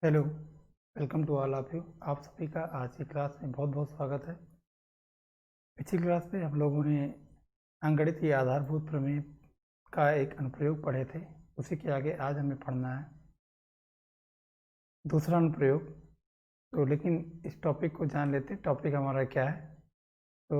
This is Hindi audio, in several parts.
Hello, welcome to all of you. आप सभी का आज की क्लास में बहुत बहुत स्वागत है। पिछली क्लास में हम लोगों ने अंकगणित की आधारभूत प्रमेय का एक अनुप्रयोग पढ़े थे। उसी के आगे आज हमें पढ़ना है दूसरा अनुप्रयोग। तो लेकिन इस टॉपिक को जान लेते हैं, टॉपिक हमारा क्या है। तो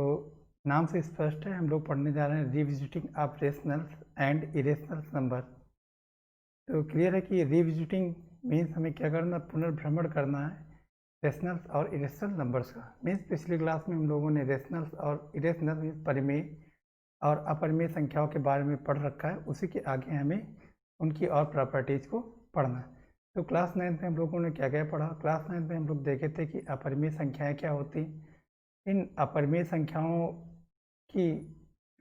नाम से स्पष्ट है, हम लोग पढ़ने जा रहे हैं revisiting of rationals and irrationals number. तो क्लियर है कि रिविजिटिंग मीन्स हमें क्या करना, पुनर्भ्रमण करना है रेशनल्स और इरेशनल नंबर्स का। मीन्स पिछली क्लास में हम लोगों ने रेशनल्स और इरेशनल मीन्स परिमेय और अपरिमेय संख्याओं के बारे में पढ़ रखा है। उसी के आगे हमें उनकी और प्रॉपर्टीज़ को पढ़ना है। तो क्लास 9 में हम लोगों ने क्या क्या पढ़ा। क्लास 9 में हम लोग देखे थे कि अपरिमेय संख्याएँ क्या होती, इन अपरिमेय संख्याओं की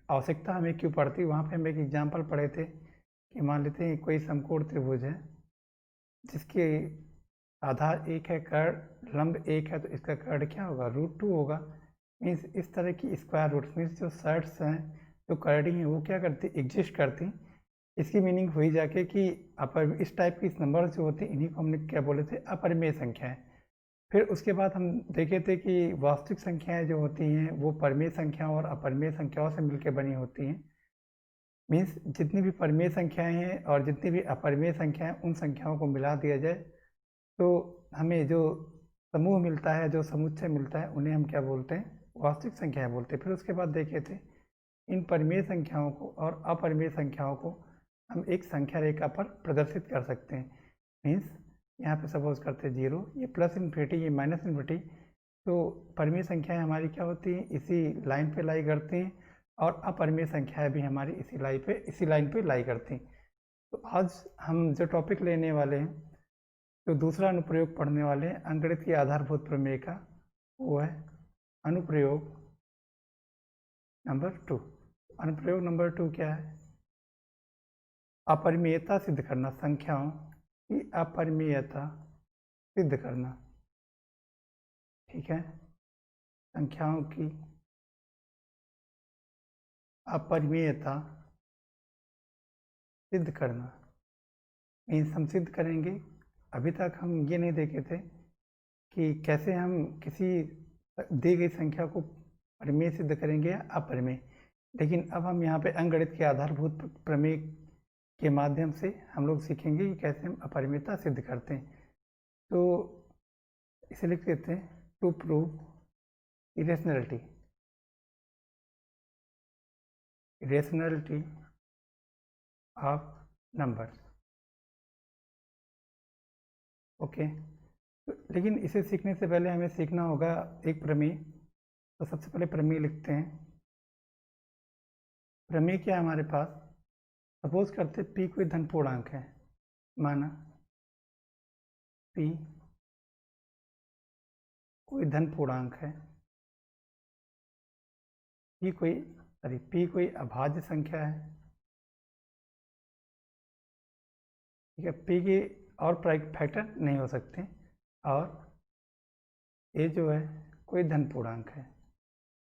आवश्यकता हमें क्यों पड़ती। वहाँ पे हम एक एग्जाम्पल पढ़े थे कि मान लेते हैं कोई समकोण त्रिभुज है जिसके आधार 1 है, कर्ण लंब 1 है, तो इसका कर्ण क्या होगा, √2 होगा। मीन्स इस तरह की स्क्वायर रूट्स मीन्स जो सर्ट्स हैं, जो कर्डिंग है, वो क्या करती, एग्जिस्ट करती। इसकी मीनिंग हुई जाके कि अपर इस टाइप की नंबर जो होती हैं इन्हीं को हमने क्या बोले थे, अपरिमेय संख्याएं। फिर उसके बाद हम देखे थे कि वास्तविक संख्याएं जो होती हैं वो परिमेय संख्याओं और अपरिमेय संख्याओं से मिलकर बनी होती हैं। मीन्स जितनी भी परिमेय संख्याएं हैं और जितनी भी अपरिमेय संख्याएं, उन संख्याओं को मिला दिया जाए तो हमें जो समूह मिलता है, जो समुच्चय मिलता है, उन्हें हम क्या बोलते हैं, वास्तविक संख्याएं बोलते हैं। फिर उसके बाद देखे थे इन परिमेय संख्याओं को और अपरिमेय संख्याओं को हम एक संख्या रेखा पर प्रदर्शित कर सकते हैं। मीन्स यहाँ पे सपोज करते हैं 0, ये प्लस इन्फिनिटी, ये माइनस इन्फिनिटी। तो परिमेय संख्याएं हमारी क्या होती हैं, इसी लाइन पे लाई करती हैं, और अपरिमेय संख्याएं भी हमारी इसी लाइन पे लाई करती हैं। तो आज हम जो टॉपिक लेने वाले हैं, तो दूसरा अनुप्रयोग पढ़ने वाले हैं अंकगणित की आधारभूत प्रमेय का, वो है अनुप्रयोग नंबर 2। अनुप्रयोग नंबर 2 क्या है, अपरिमेयता सिद्ध करना, संख्याओं की अपरिमेयता सिद्ध करना। ठीक है, संख्याओं की अपरिमेयता सिद्ध करना मीन्स हम सिद्ध करेंगे। अभी तक हम ये नहीं देखे थे कि कैसे हम किसी दी गई संख्या को परिमेय सिद्ध करेंगे या अपरिमेय, लेकिन अब हम यहाँ पे अंकगणित के आधारभूत प्रमेय के माध्यम से हम लोग सीखेंगे कि कैसे हम अपरिमेयता सिद्ध करते हैं। तो इसे लिख देते हैं, to prove irrationality of numbers. Okay, लेकिन इसे सीखने से पहले हमें सीखना होगा एक प्रमेय। तो सबसे पहले प्रमेय लिखते हैं। प्रमेय क्या है हमारे पास, सपोज करते p कोई धन पूर्णांक है, माना p कोई धन पूर्णांक है, p कोई अभाज्य संख्या है। ठीक है, p के और फैक्टर नहीं हो सकते, और a जो है कोई धन पूर्णांक है।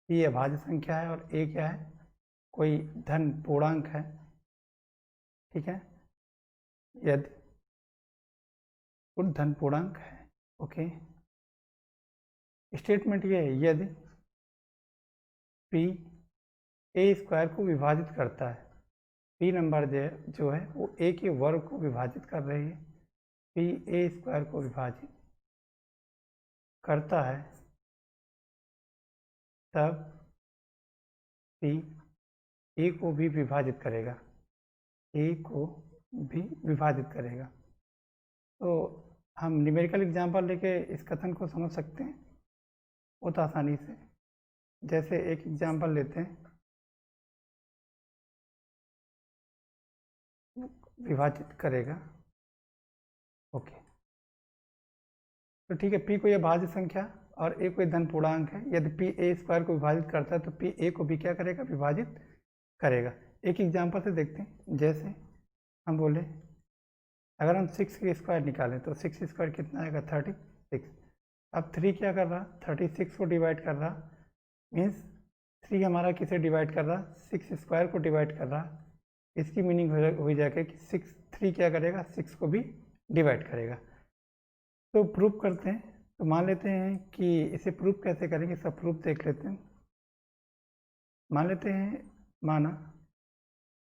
p अभाज्य संख्या है और a क्या है, कोई धन पूर्णांक है। ठीक है, यदि कुल धन पूर्णांक है। ओके, स्टेटमेंट ये है, यदि p a स्क्वायर को विभाजित करता है, p नंबर जो है वो a के वर्ग को विभाजित कर रही है, p a स्क्वायर को विभाजित करता है, तब p a को भी विभाजित करेगा, a को भी विभाजित करेगा। तो हम न्यूमेरिकल एग्जांपल लेके इस कथन को समझ सकते हैं बहुत आसानी से। जैसे एक एग्जांपल लेते हैं, विभाजित करेगा। ओके, तो ठीक है, p कोई अभाज्य संख्या और a कोई धन पूर्णांक है। यदि p a स्क्वायर को विभाजित करता है तो p a को भी क्या करेगा, विभाजित करेगा। एक एग्जांपल से देखते हैं। जैसे हम बोले अगर हम 6 के स्क्वायर निकालें तो 6 स्क्वायर कितना आएगा, 36। अब 3 क्या कर रहा, 36 को डिवाइड कर रहा। मीन्स 3 हमारा किसे डिवाइड कर रहा, 6 स्क्वायर को डिवाइड कर रहा। इसकी मीनिंग हो जाएगा कि 3 क्या करेगा, 6 को भी डिवाइड करेगा। तो प्रूफ करते हैं। तो मान लेते हैं कि इसे प्रूफ कैसे करेंगे, सब प्रूफ देख लेते हैं। मान लेते हैं, माना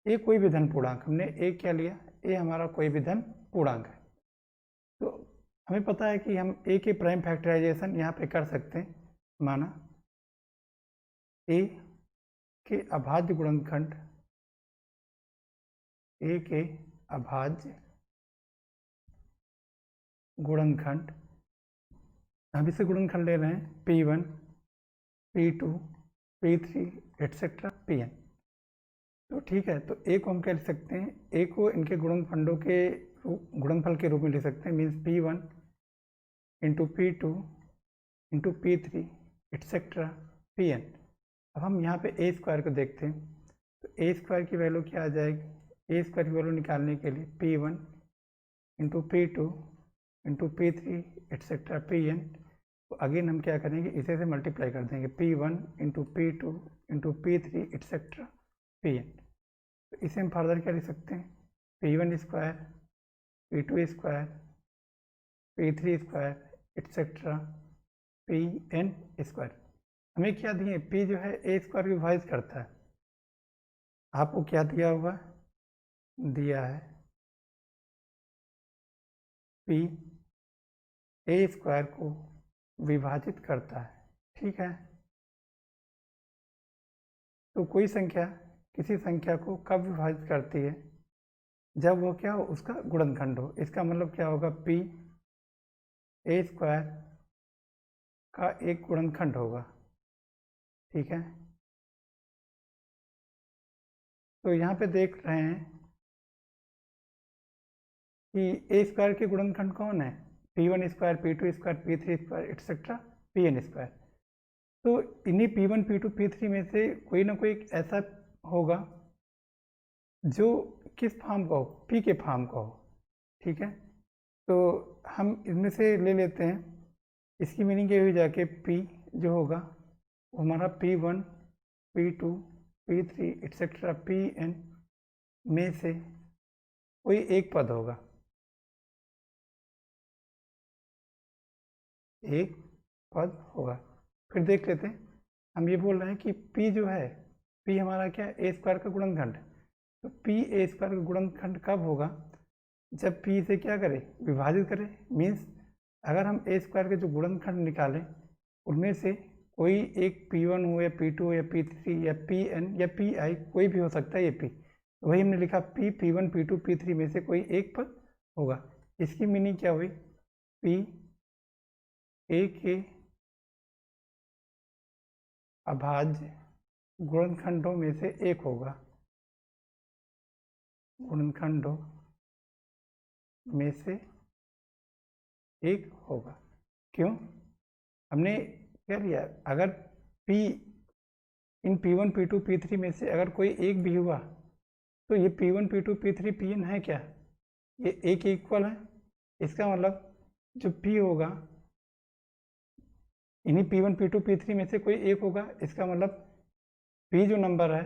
ए कोई भी धन पूर्णांक, हमने ए क्या लिया, ए हमारा कोई भी धन पूर्णांक है। तो हमें पता है कि हम ए के प्राइम फैक्टराइजेशन यहाँ पे कर सकते हैं। माना ए के अभाज्य गुणनखंड, ए के अभाज्य गुणनखंड, हम इसे गुणनखंड ले रहे हैं P1, P2, P3 etcetera Pn। तो ठीक है, तो ए को हम क्या लिख सकते हैं, ए को इनके गुणनखंडों के गुणनफल के रूप में लिख सकते हैं। Means P1 into P2 into P3 etcetera Pn। अब हम यहाँ पे ए स्क्वायर को देखते हैं। तो ए स्क्वायर की वैल्यू क्या आ जाएगी, ए स्क्वायर की वैल्यू निकालने के लिए P1 into P2 into P3 etcetera Pn। तो अगेन हम क्या करेंगे, इसे से मल्टीप्लाई कर देंगे P1 into P2 into P3 etcetera Pn। तो इसे हम फर्दर क्या लिख सकते हैं, P1 square, P2 square, P3 square etcetera Pn square. हमें क्या दिए, P जो है ए स्क्वायर को विभाजित करता है। आपको क्या दिया हुआ, दिया है P ए स्क्वायर को विभाजित करता है। ठीक है, तो कोई संख्या किसी संख्या को कब विभाजित करती है, जब वो क्या हो, उसका गुणनखंड हो। इसका मतलब क्या होगा, P ए स्क्वायर का एक गुणनखंड होगा। ठीक है, तो यहाँ पे देख रहे हैं कि ए स्क्वायर के गुणनखंड कौन है, P1 square, P2 square, P3 square etcetera Pn square. तो इन्हीं P1, P2, P3 में से कोई ना कोई ऐसा होगा जो किस फॉर्म का हो, P के फॉर्म का हो। ठीक है, तो हम इनमें से ले लेते हैं। इसकी मीनिंग ये हुई जाके P जो होगा वो हमारा P1, P2, P3 etcetera Pn में से कोई एक पद होगा, एक पद होगा। फिर देख लेते हैं, हम ये बोल रहे हैं कि P जो है, P हमारा क्या है, ए स्क्वायर का गुणनखंड। तो P ए स्क्वायर का गुणनखंड कब होगा, जब P से क्या करे, विभाजित करे। मीन्स अगर हम ए स्क्वायर के जो गुणनखंड निकालें उनमें से कोई एक P1 हो या P2 हो या P3 या Pn या Pi, कोई भी हो सकता है ये P। तो वही हमने लिखा P1, P2, P3 में से कोई एक पद होगा। इसकी मीनिंग क्या हुई, P ए के अभाज्य गुणनखंडों में से एक होगा, गुणनखंडों में से एक होगा। क्यों, हमने क्या लिया, अगर P इन P1, P2, P3 में से अगर कोई एक भी हुआ तो ये P1, P2, P3, Pn है क्या, ये एक इक्वल है। इसका मतलब जो P होगा इन्हीं P1, P2, P3 में से कोई एक होगा। इसका मतलब P जो नंबर है,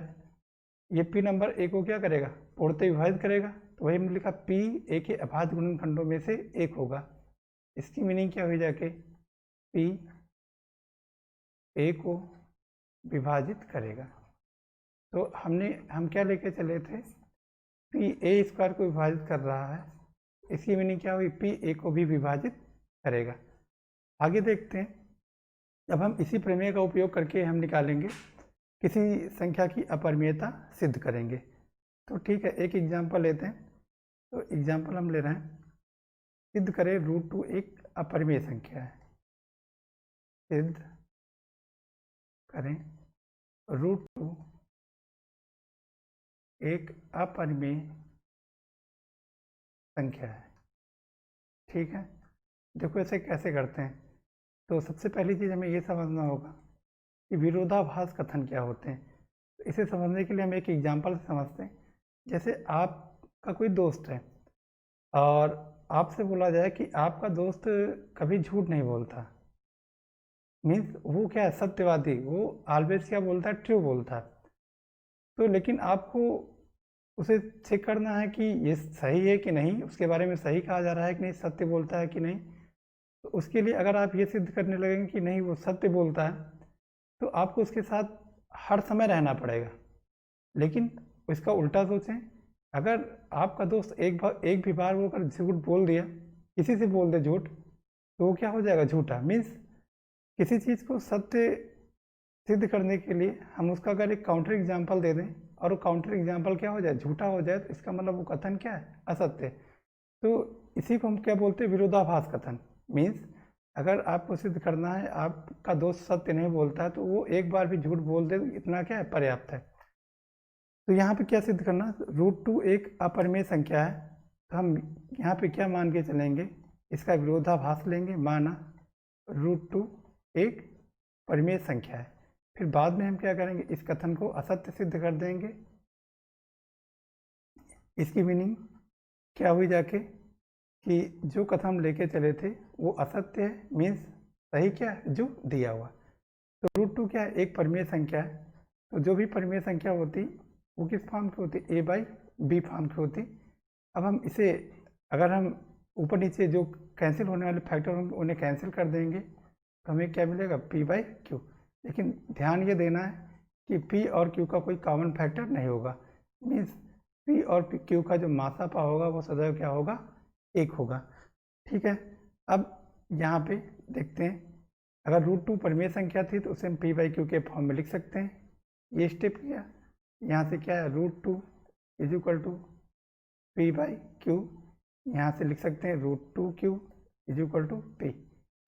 ये P नंबर ए को क्या करेगा, पूर्णतः विभाजित करेगा। तो वही हमने लिखा P ए के अभाज्य गुणनखंडों में से एक होगा। इसकी मीनिंग क्या हुई जाके, P ए को विभाजित करेगा। तो हम क्या लेके चले थे, P ए स्क्वायर को विभाजित कर रहा है। इसकी मीनिंग क्या हुई, P ए को भी विभाजित करेगा। आगे देखते हैं, अब हम इसी प्रमेय का उपयोग करके हम निकालेंगे, किसी संख्या की अपरिमेयता सिद्ध करेंगे। तो ठीक है, एक एग्जाम्पल लेते हैं। तो एग्जाम्पल हम ले रहे हैं, सिद्ध करें √2 एक अपरिमेय संख्या है। सिद्ध करें √2 एक अपरिमेय संख्या है। ठीक है, देखो इसे कैसे करते हैं। तो सबसे पहली चीज़ हमें ये समझना होगा कि विरोधाभास कथन क्या होते हैं। तो इसे समझने के लिए हम एक एग्जाम्पल से समझते हैं। जैसे आपका कोई दोस्त है और आपसे बोला जाए कि आपका दोस्त कभी झूठ नहीं बोलता, मीन्स वो क्या है, सत्यवादी, वो ऑलवेज क्या बोलता है, ट्रू बोलता है। तो लेकिन आपको उसे चेक करना है कि ये सही है कि नहीं, उसके बारे में सही कहा जा रहा है कि नहीं, सत्य बोलता है कि नहीं। तो उसके लिए अगर आप ये सिद्ध करने लगेंगे कि नहीं वो सत्य बोलता है, तो आपको उसके साथ हर समय रहना पड़ेगा। लेकिन इसका उल्टा सोचें, अगर आपका दोस्त एक भी बार वो अगर झूठ बोल दिया, किसी से बोल दे झूठ, तो वो क्या हो जाएगा, झूठा। मीन्स किसी चीज़ को सत्य सिद्ध करने के लिए हम उसका अगर एक काउंटर एग्जाम्पल दे दें और वो काउंटर एग्जाम्पल क्या हो जाए, झूठा हो जाए, तो इसका मतलब वो कथन क्या है, असत्य। तो इसी को हम क्या बोलते हैं, विरोधाभास कथन। मीन्स अगर आपको सिद्ध करना है आपका दोस्त सत्य नहीं बोलता है, तो वो एक बार भी झूठ बोल दे, इतना क्या है, पर्याप्त है। तो यहाँ पे क्या सिद्ध करना, √2 एक अपरिमेय संख्या है, तो हम यहाँ पे क्या मान के चलेंगे, इसका विरोधाभास लेंगे, माना √2 एक परिमेय संख्या है। फिर बाद में हम क्या करेंगे, इस कथन को असत्य सिद्ध कर देंगे। इसकी मीनिंग क्या हुई जाके कि जो कथन हम लेके चले थे वो असत्य है, मीन्स सही क्या है, जो दिया हुआ। तो √2 क्या है, एक परिमेय संख्या है। तो जो भी परिमेय संख्या होती वो किस फॉर्म की होती, a/b फॉर्म की होती। अब हम इसे अगर हम ऊपर नीचे जो कैंसिल होने वाले फैक्टर होंगे उन्हें कैंसिल कर देंगे, तो हमें क्या मिलेगा, p/q। लेकिन ध्यान ये देना है कि p और q का कोई कॉमन फैक्टर नहीं होगा। मीन्स p और q का जो मासापा होगा वो सदैव क्या होगा, 1 होगा। ठीक है। अब यहाँ पे देखते हैं, अगर √2 परिमेय संख्या थी तो उसे हम p/q के फॉर्म में लिख सकते हैं। ये स्टेप किया, यहाँ से क्या है, √2 = p/q, यहाँ से लिख सकते हैं √2q = p।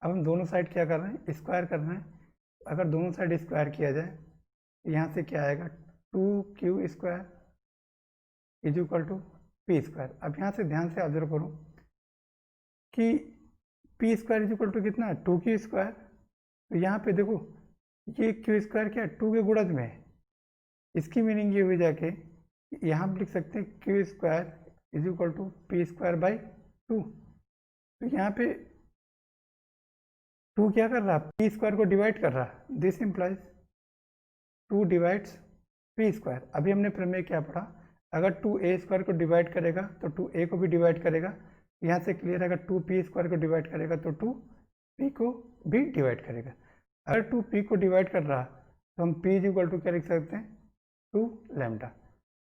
अब हम दोनों साइड क्या कर रहे हैं, स्क्वायर कर रहे हैं। अगर दोनों साइड स्क्वायर किया जाए तो यहाँ से क्या आएगा, 2q² = p²। अब यहाँ से ध्यान से ऑब्जर्व करो कि p² = कितना है, 2q²। तो यहाँ पे देखो ये q² क्या है, 2 के गुणज में है। इसकी मीनिंग ये हुई जाके यहाँ हम लिख सकते हैं q² = p²/2। तो यहाँ पे 2 क्या कर रहा है, p² को डिवाइड कर रहा है। This implies 2 divides p²। अभी हमने प्रमेय क्या पढ़ा, अगर 2a² को डिवाइड करेगा तो 2a को भी डिवाइड करेगा। यहाँ से क्लियर है, अगर 2p² को डिवाइड करेगा तो 2p को भी डिवाइड करेगा। अगर 2p को डिवाइड कर रहा तो हम p = क्या लिख सकते हैं, 2 लैम्डा।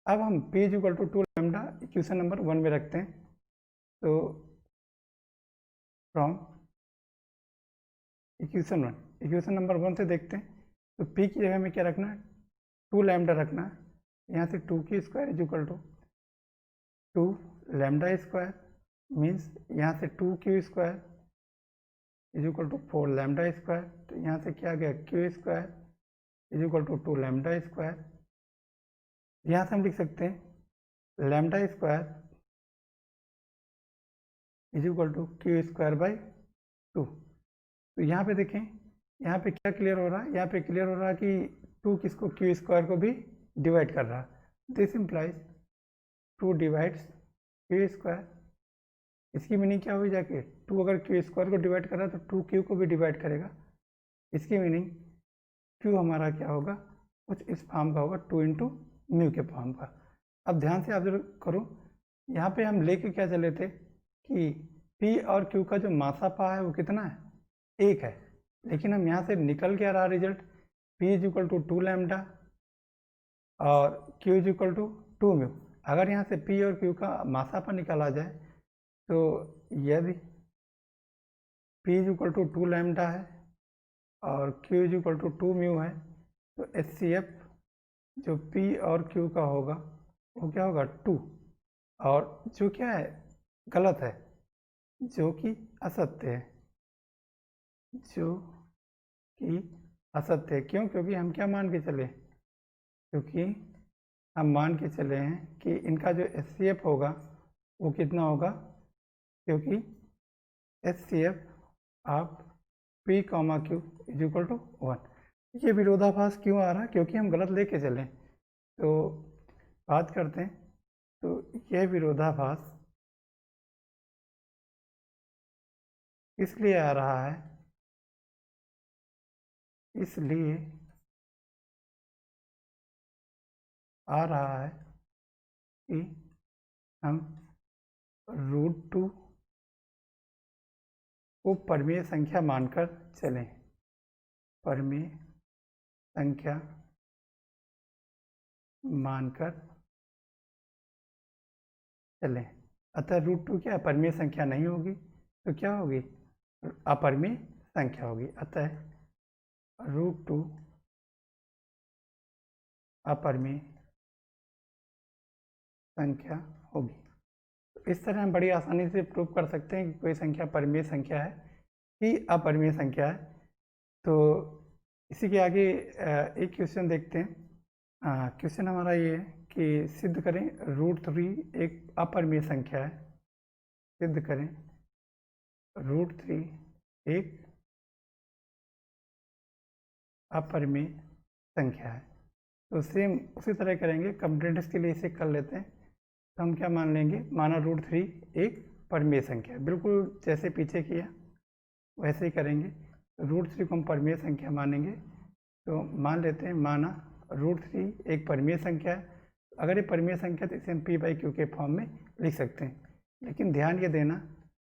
अब हम p = 2 लैम्डा इक्वेशन नंबर 1 में रखते हैं। तो फ्रॉम इक्वेशन नंबर 1 से देखते हैं, तो p की जगह में क्या रखना है, 2 लैम्डा रखना है। यहाँ से 2q² = 2 λ², मीन्स यहाँ से 2q² = 4 λ²। तो यहाँ से क्या गया, q² = 2 λ²। यहाँ से हम लिख सकते हैं λ² = q²/2। तो यहाँ पे देखें, यहाँ पे क्या क्लियर हो रहा है, यहाँ पे क्लियर हो रहा है कि 2 किसको, q² को भी डिवाइड कर रहा है। This implies 2 divides q²। इसकी मीनिंग क्या हुई जाके, 2 अगर q² को डिवाइड कर रहा है तो 2q को भी डिवाइड करेगा। इसकी मीनिंग q हमारा क्या होगा, कुछ इस फॉर्म का होगा, 2 × μ के फॉर्म का। अब ध्यान से ऑब्जर्व करो, यहाँ पे हम लेके क्या चले थे कि p और q का जो मासापा है वो कितना है, 1 है। लेकिन हम यहाँ से निकल क्या रहा रिजल्ट, p = 2 लैम्डा और q = 2 μ। अगर यहाँ से p और q का मासापा निकाला जाए तो यदि p = 2 लैम्डा है और q = 2 μ है, तो HCF जो p और q का होगा वो क्या होगा, 2। और जो क्या है, गलत है, जो कि असत्य है, जो कि असत्य है। क्यों, क्योंकि हम क्या मान के चले, क्योंकि हम मान के चले हैं कि इनका जो HCF होगा वो कितना होगा, क्योंकि HCF ऑफ p, q = 1। ये विरोधाभास क्यों आ रहा है, क्योंकि हम गलत लेके चले। तो बात करते हैं, तो यह विरोधाभास इसलिए आ रहा है, इसलिए आ रहा है कि हम √2 को परिमेय संख्या मानकर चलें, परिमेय संख्या मानकर चलें। अतः √2 क्या परिमेय संख्या नहीं होगी तो क्या होगी, अपरिमेय संख्या होगी। अतः √2 अपरिमेय संख्या होगी। तो इस तरह हम बड़ी आसानी से प्रूव कर सकते हैं कि कोई संख्या परिमेय संख्या है कि अपरिमेय संख्या है। तो इसी के आगे एक क्वेश्चन देखते हैं। क्वेश्चन हमारा ये है कि सिद्ध करें √3 एक अपरिमेय संख्या है। सिद्ध करें √3 एक अपरिमेय संख्या है। तो सेम उसी तरह करेंगे, कंप्लीटनेस के लिए इसे कर लेते हैं। तो हम क्या मान लेंगे, माना √3 एक परिमेय संख्या है, बिल्कुल जैसे पीछे किया वैसे ही करेंगे। √3 को हम परिमेय संख्या मानेंगे। तो मान लेते हैं, माना √3 एक परिमेय संख्या है। अगर ये परिमेय संख्या तो इसे हम p/q के फॉर्म में लिख सकते हैं। लेकिन ध्यान ये देना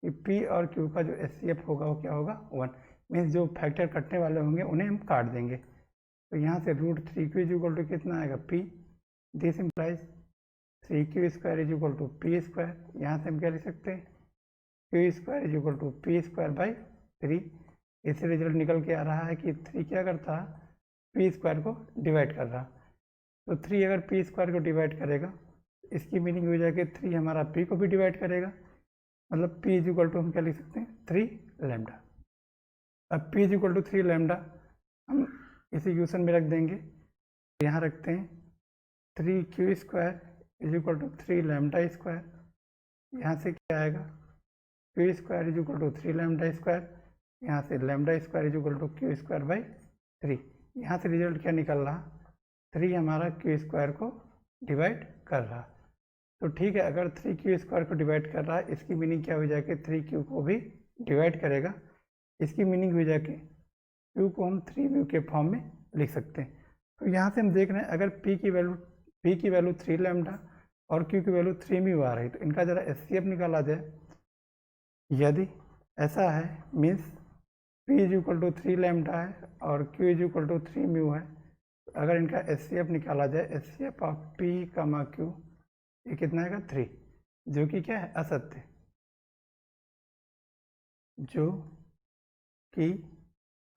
कि p और q का जो HCF होगा वो क्या होगा, 1। मीन्स जो फैक्टर कटने वाले होंगे उन्हें हम काट देंगे। तो यहाँ से √3q कितना आएगा, p। This implies 3q² p²। यहाँ से हम क्या लिख सकते हैं, q² p²/3। इससे रिजल्ट निकल के आ रहा है कि 3 क्या करता है, p² को डिवाइड कर रहा। तो 3 अगर p² को डिवाइड करेगा, इसकी मीनिंग हो जाएगी 3 हमारा p को भी डिवाइड करेगा। मतलब p हम क्या लिख सकते हैं, 3 लैम्डा। अब p 3 लैम्डा हम इसी क्वेश्चन में रख देंगे। यहाँ रखते हैं 3q² 3 λ²। यहाँ से क्या आएगा, q² 3 λ²। यहाँ से λ² q²/3। यहाँ से रिजल्ट क्या निकल रहा, 3 हमारा q² को डिवाइड कर रहा। तो ठीक है, अगर 3q² को डिवाइड कर रहा है, इसकी मीनिंग क्या हो जाएगी, 3q को भी डिवाइड करेगा। इसकी मीनिंग हो जाएगी q को हम 3μ के फॉर्म में लिख सकते हैं। तो यहाँ से हम देख रहे हैं, अगर p की वैल्यू 3 लैम्डा और q की वैल्यू 3μ आ रही, तो इनका ज़रा HCF निकाला जाए। यदि ऐसा है, मीन्स p 3 लैम्डा है और q 3μ है, तो अगर इनका HCF निकाला जाए, HCF ऑफ p, q, ये कितना आएगा, 3, जो कि क्या है, असत्य, जो कि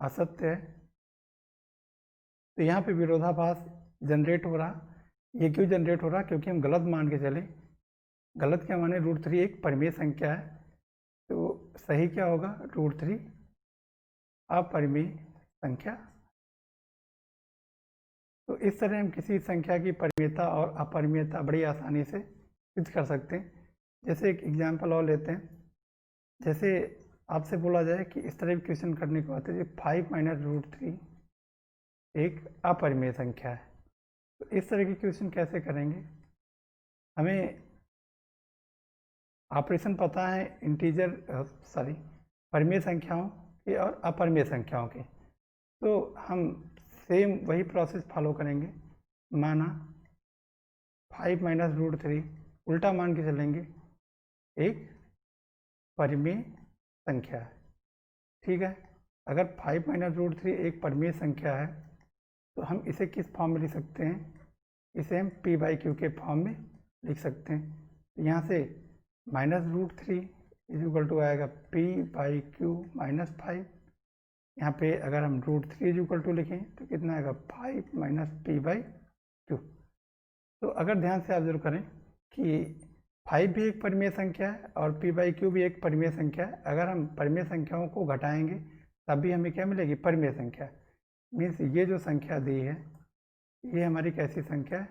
असत्य है। तो यहाँ पे विरोधाभास जनरेट हो रहा। ये क्यों जनरेट हो रहा, क्योंकि हम गलत मान के चले। गलत क्या माने, √3 एक परिमेय संख्या है। तो सही क्या होगा, √3 अपरिमेय संख्या। तो इस तरह हम किसी संख्या की परिमेयता और अपरिमेयता बड़ी आसानी से सिद्ध कर सकते हैं। जैसे एक एग्जाम्पल और लेते हैं। जैसे आपसे बोला जाए कि इस तरह क्वेश्चन करने को आते हैं, 5 - √3 एक अपरिमेय संख्या है। तो इस तरह के क्वेश्चन कैसे करेंगे, हमें ऑपरेशन पता है परिमेय संख्याओं के और अपरिमेय संख्याओं के। तो हम सेम वही प्रोसेस फॉलो करेंगे। माना 5 - √3 उल्टा मान के चलेंगे, एक परिमेय संख्या है। ठीक है, अगर 5 - √3 एक परिमेय संख्या है, तो हम इसे किस फॉर्म में लिख सकते हैं, इसे हम p/q के फॉर्म में लिख सकते हैं। यहाँ से -√3 आएगा p/q - 5। यहाँ पे अगर हम √3 लिखें तो कितना आएगा, 5 - p/q। तो अगर ध्यान से ऑब्जर्व करें कि 5 भी एक परिमेय संख्या है और p/q भी एक परिमेय संख्या है। अगर हम परिमेय संख्याओं को घटाएंगे तब भी हमें क्या मिलेगी, परिमेय संख्या। मीन्स ये जो संख्या दी है ये हमारी कैसी संख्या है,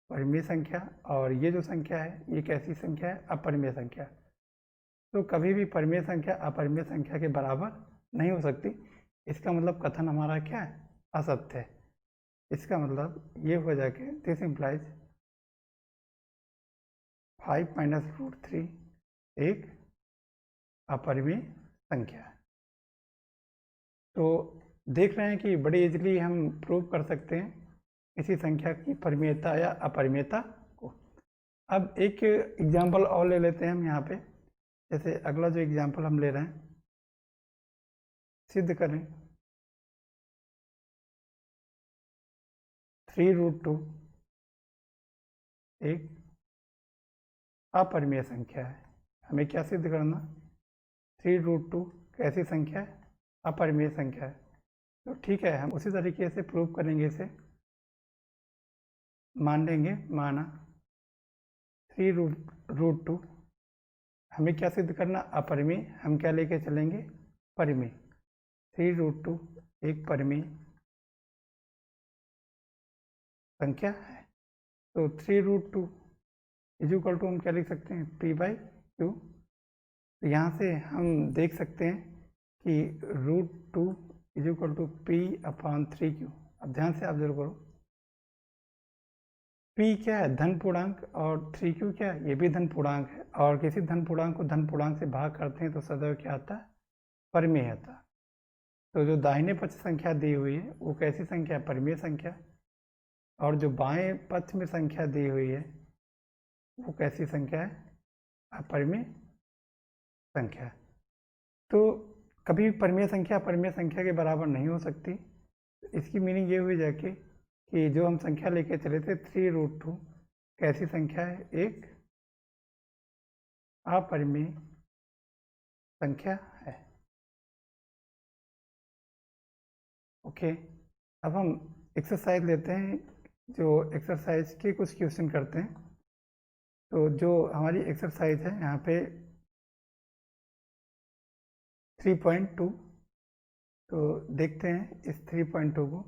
परिमेय संख्या। और ये जो संख्या है ये कैसी संख्या है, अपरिमेय संख्या। तो कभी भी परिमेय संख्या अपरिमेय संख्या के बराबर नहीं हो सकती। इसका मतलब कथन हमारा क्या है, असत्य है। इसका मतलब ये हो जाके दिस इम्प्लाइज 5 - √3 एक अपरिमेय संख्या है। तो देख रहे हैं कि बड़ी इजीली हम प्रूव कर सकते हैं किसी संख्या की परिमेयता या अपरिमेयता को। अब एक एग्जाम्पल और ले लेते हैं हम यहाँ पे। जैसे अगला जो एग्जाम्पल हम ले रहे हैं, सिद्ध करें 3√2 एक अपरिमेय संख्या है। हमें क्या सिद्ध करना, 3√2 कैसी संख्या है, अपरिमेय संख्या है। तो ठीक है, हम उसी तरीके से प्रूव करेंगे, इसे मान लेंगे, माना 3√2 हमें क्या सिद्ध करना, अपरिमेय। हम क्या लेके चलेंगे, परिमेय। 3√2 एक परिमेय संख्या है। तो 3√2 इज इक्वल टू हम क्या लिख सकते हैं, p/q। तो यहाँ से हम देख सकते हैं कि √2 इज इक्वल टू p/3q। अब ध्यान से ऑब्जर्व करो, p क्या है, धन पूर्णांक, और 3q क्या है, ये भी धन पूर्णांक है। और किसी धन पूर्णांक को धन पूर्णांक से भाग करते हैं तो सदैव क्या आता है, परिमेय आता है। तो जो दाहिने पक्ष संख्या दी हुई है वो कैसी संख्या है, परिमेय संख्या। और जो बाएं पक्ष में संख्या दी हुई है वो कैसी संख्या है, अपरिमेय संख्या है। तो कभी परिमेय संख्या अपरिमेय संख्या के बराबर नहीं हो सकती। इसकी मीनिंग ये हुई जाके कि जो हम संख्या लेके चले थे 3√2 कैसी संख्या है, एक अपरिमेय संख्या है। ओके, अब हम एक्सरसाइज लेते हैं, जो एक्सरसाइज के कुछ क्वेश्चन करते हैं। तो जो हमारी एक्सरसाइज है यहाँ पे 3.2, तो देखते हैं इस 3.2 को।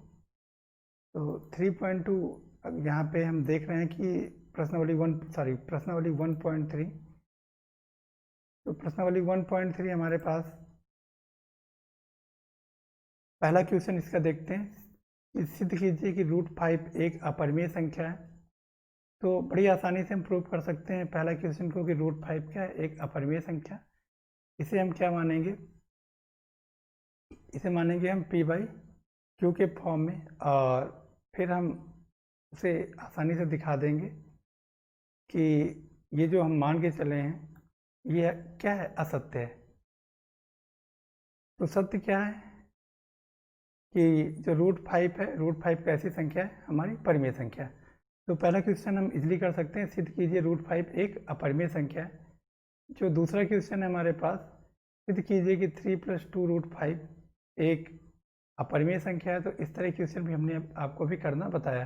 तो 3.2 अब यहाँ पे हम देख रहे हैं कि प्रश्नावली 1.3। तो प्रश्नावली 1.3 हमारे पास पहला क्वेश्चन इसका देखते हैं। सिद्ध कीजिए कि √5 एक अपरिमेय संख्या है। तो बड़ी आसानी से हम प्रूव कर सकते हैं पहला क्वेश्चन को कि √5 क्या है, एक अपरिमेय संख्या। इसे हम क्या मानेंगे, इसे मानेंगे हम p/q के फॉर्म में, और फिर हम उसे आसानी से दिखा देंगे कि ये जो हम मान के चले हैं ये क्या है, असत्य है। तो सत्य क्या है कि जो √5 है, √5 कैसी संख्या है, हमारी परिमेय संख्या है। तो पहला क्वेश्चन हम इजीली कर सकते हैं, सिद्ध कीजिए √5 एक अपरिमेय संख्या है। जो दूसरा क्वेश्चन है हमारे पास, सिद्ध कीजिए कि 3 + 2√5 एक अपरिमेय संख्या है। तो इस तरह क्वेश्चन भी हमने आपको भी करना बताया।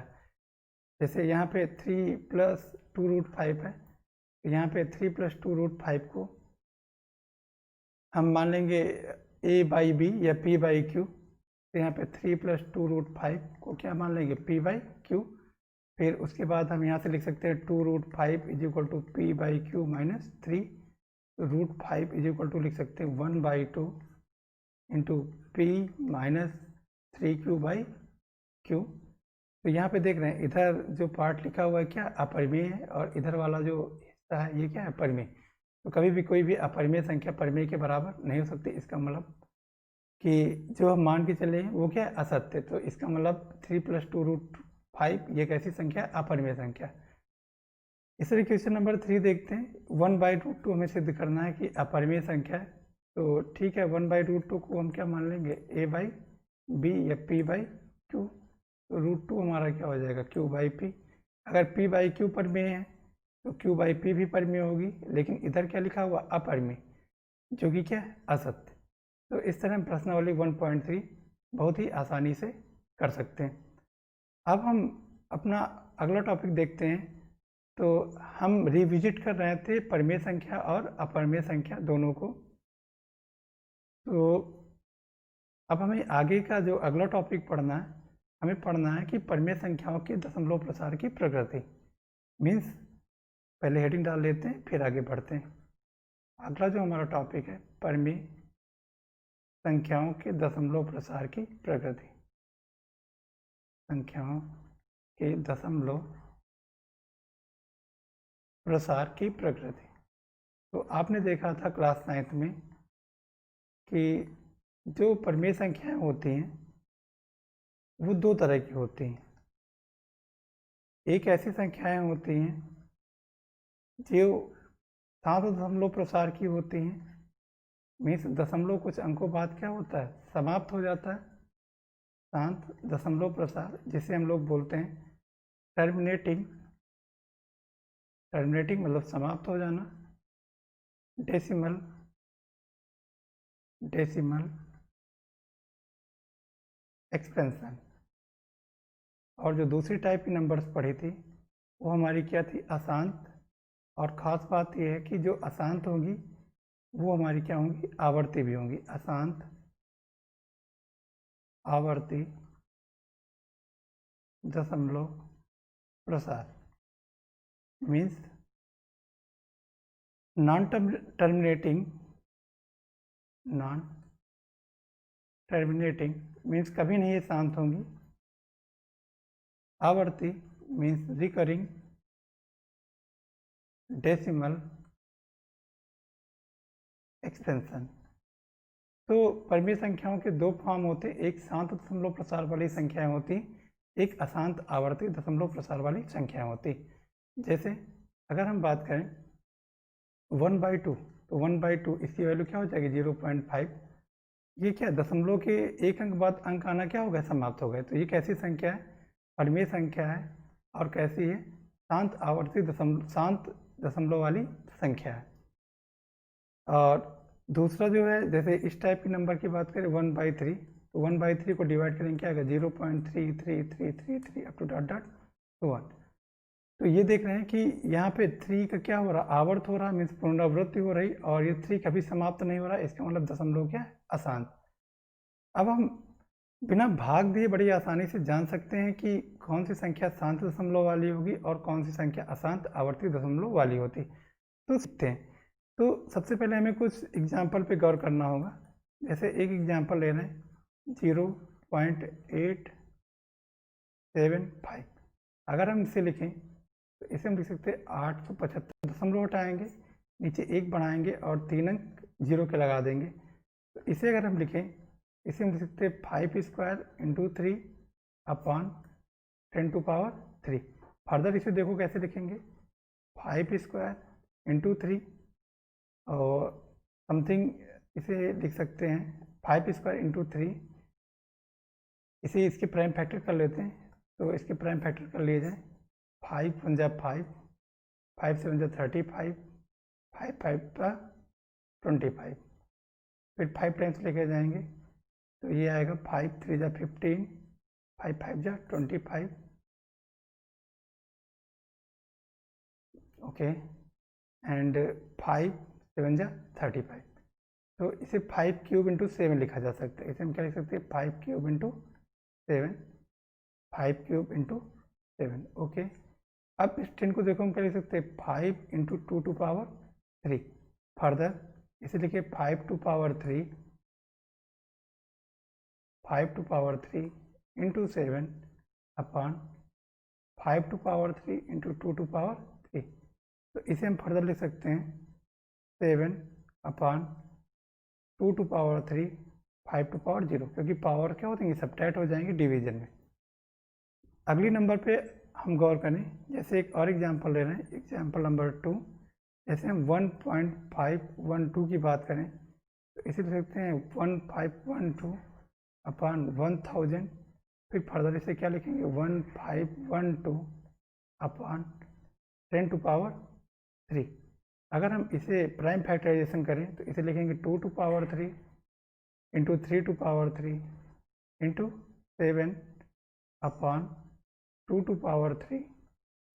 जैसे यहाँ पे 3 + 2√5 है, तो यहाँ पे 3 + 2√5 को हम मान लेंगे a/b या p/q। तो यहाँ पे 3 + 2√5 को क्या मान लेंगे, p/q। फिर उसके बाद हम यहाँ से लिख सकते हैं 2√5 is equal to p/q - 3। √5 is equal to लिख सकते हैं 1/2 इंटू p - 3q/q। तो यहाँ पे देख रहे हैं इधर जो पार्ट लिखा हुआ है क्या, अपरिमेय है, और इधर वाला जो हिस्सा है ये क्या है, परिमेय। तो कभी भी कोई भी अपरिमेय संख्या परिमेय के बराबर नहीं हो सकती। इसका मतलब कि जो हम मान के चले हैं वो क्या है, असत्य। तो इसका मतलब 3 + 2√5 ये कैसी संख्या, अपरिमेय संख्या। इस तरह क्वेश्चन नंबर 3 देखते हैं। 1/√2 हमें सिद्ध करना है कि अपरिमेय संख्या है। तो ठीक है, 1/√2 को हम क्या मान लेंगे, a/b या p/q। तो √2 हमारा क्या हो जाएगा, q/p। अगर p/q परिमेय है तो q/p भी परिमेय होगी, लेकिन इधर क्या लिखा हुआ, अपरिमेय, जो कि क्या है, असत्य। तो इस तरह हम प्रश्नावली 1.3 बहुत ही आसानी से कर सकते हैं। अब हम अपना अगला टॉपिक देखते हैं। तो हम रिविजिट कर रहे थे परिमेय संख्या और अपरिमेय संख्या दोनों को। तो अब हमें आगे का जो अगला टॉपिक पढ़ना है, हमें पढ़ना है कि परिमेय संख्याओं के दशमलव प्रसार की प्रकृति। मीन्स पहले हेडिंग डाल लेते हैं, फिर आगे बढ़ते हैं। अगला जो हमारा टॉपिक है, परिमेय संख्याओं के दशमलव प्रसार की प्रकृति। संख्याओं के दशमलव प्रसार की प्रकृति। तो आपने देखा था क्लास 9th में कि जो परिमेय संख्याएं होती हैं वो दो तरह की होती हैं। एक ऐसी संख्याएं होती हैं जो 7 दशमलव प्रसार की होती हैं, मीन्स दशमलव कुछ अंकों बाद क्या होता है, समाप्त हो जाता है। शांत दशमलव प्रसार जिसे हम लोग बोलते हैं टर्मिनेटिंग, टर्मिनेटिंग मतलब समाप्त हो जाना। Decimal, decimal expansion. और जो दूसरी टाइप की नंबर्स पढ़ी थी वो हमारी क्या थी, अशांत। और ख़ास बात यह है कि जो अशांत होंगी वो हमारी क्या होंगी, आवर्ती भी होंगी। अशांत आवर्ती दशमलव प्रसार means non terminating, non terminating means कभी नहीं ये शांत होंगी। आवर्ती मीन्स रिकरिंग। Decimal expansion. तो परिमेय संख्याओं के दो फॉर्म होते, एक शांत दशमलव प्रसार वाली संख्याएं होती, एक अशांत आवर्ती दशमलव प्रसार वाली संख्याएं होती। जैसे अगर हम बात करें 1/2, तो 1/2 इसकी वैल्यू क्या हो जाएगी, 0.5। ये क्या दशमलव के एक अंक बाद अंक आना क्या हो गया, समाप्त हो गए। तो ये कैसी संख्या है, परिमेय संख्या है। और कैसी है, शांत आवर्ती शांत दशमलव वाली संख्या है। और दूसरा जो है, जैसे इस टाइप की नंबर की बात करें 1/3, तो 1/3 को डिवाइड करेंगे क्या आएगा, 0.3333 अप टू डॉट डॉट 1। तो ये देख रहे हैं कि यहाँ पे 3 का क्या हो रहा, आवर्त हो रहा, मीन्स पुनरावृत्ति हो रही, और ये 3 कभी समाप्त नहीं हो रहा, इसका मतलब दशमलव क्या है, अशांत। अब हम बिना भाग दिए बड़ी आसानी से जान सकते हैं कि कौन सी संख्या शांत दशमलव वाली होगी और कौन सी संख्या अशांत आवर्ती दशमलव वाली होती। तो सीखते हैं। तो सबसे पहले हमें कुछ एग्जाम्पल पे गौर करना होगा। जैसे एक एग्जाम्पल ले रहे हैं 0.875। अगर हम इसे लिखें तो इसे हम लिख सकते हैं 875, दशमलव हटाएंगे, नीचे 1 बढ़ाएंगे और 3 अंक 0 के लगा देंगे। तो इसे अगर हम लिखें, इसे हम लिख सकते हैं 5 स्क्वायर इंटू 3 अपॉन 10⁻3। फर्दर इसे देखो कैसे लिखेंगे, 5 स्क्वायर इंटू 3 और समथिंग इसे लिख सकते हैं 5 स्क्वायर इंटू 3। इसे इसके प्राइम फैक्टर कर लेते हैं, तो इसके प्राइम फैक्टर कर लिए जाए। 5 × 1 = 5, 5 × 7 = 35, 5 × 5 = 25। फिर 5 टाइम्स लेके जाएंगे तो ये आएगा 5 × 3 = 15, 5 × 5 = 25। Okay, and 5 × 7 = 35। तो इसे 5 क्यूब इंटू 7 लिखा जा सकता है। इसे हम क्या लिख सकते हैं, 5 cube into 7, 5 cube into 7। Okay, अब इस 10 को देखो हम क्या लिख सकते हैं, 5 इंटू 2⁻3। फर्दर इसे लिखिए 5⁻3, 5⁻3 इंटू 7 अपॉन 5⁻3 इंटू 2⁻3। तो इसे हम फर्दर लिख सकते हैं 7 अपॉन 2⁻3, 5⁻0, क्योंकि पावर क्या होती है, सबट्रैक्ट हो जाएंगे डिवीजन में। अगली नंबर पे हम गौर करें, जैसे एक और एग्जांपल ले रहे हैं, एग्जांपल नंबर 2। जैसे हम 1.512 की बात करें तो इसे लिख सकते हैं 1512 अपॉन 1000। फिर फर्दर इसे क्या लिखेंगे, 1512 अपॉन 10⁻3। अगर हम इसे प्राइम फैक्टराइजेशन करें तो इसे लिखेंगे 2⁻3 इंटू 3⁻3 इंटू 7 अपॉन 2⁻3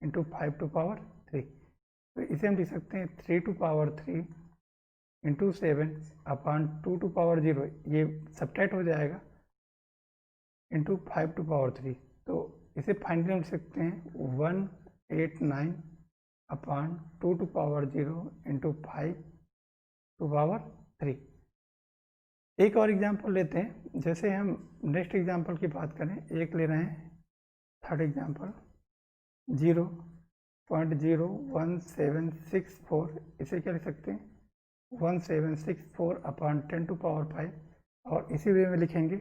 इंटू 5⁻3। तो इसे हम लिख सकते हैं 3⁻3 इंटू 7 अपॉन 2⁻0, ये सबट्रैक्ट हो जाएगा, इंटू 5⁻3। तो इसे फाइनली हम लिख सकते हैं 189 अपॉन 2⁻0 इंटू 5⁻3। एक और एग्जांपल लेते हैं। जैसे हम नेक्स्ट एग्जांपल की बात करें, एक ले रहे हैं, थर्ड एग्जांपल 0.01764। इसे क्या लिख सकते हैं, 1764 अपॉन 10⁵। और इसी वे में लिखेंगे,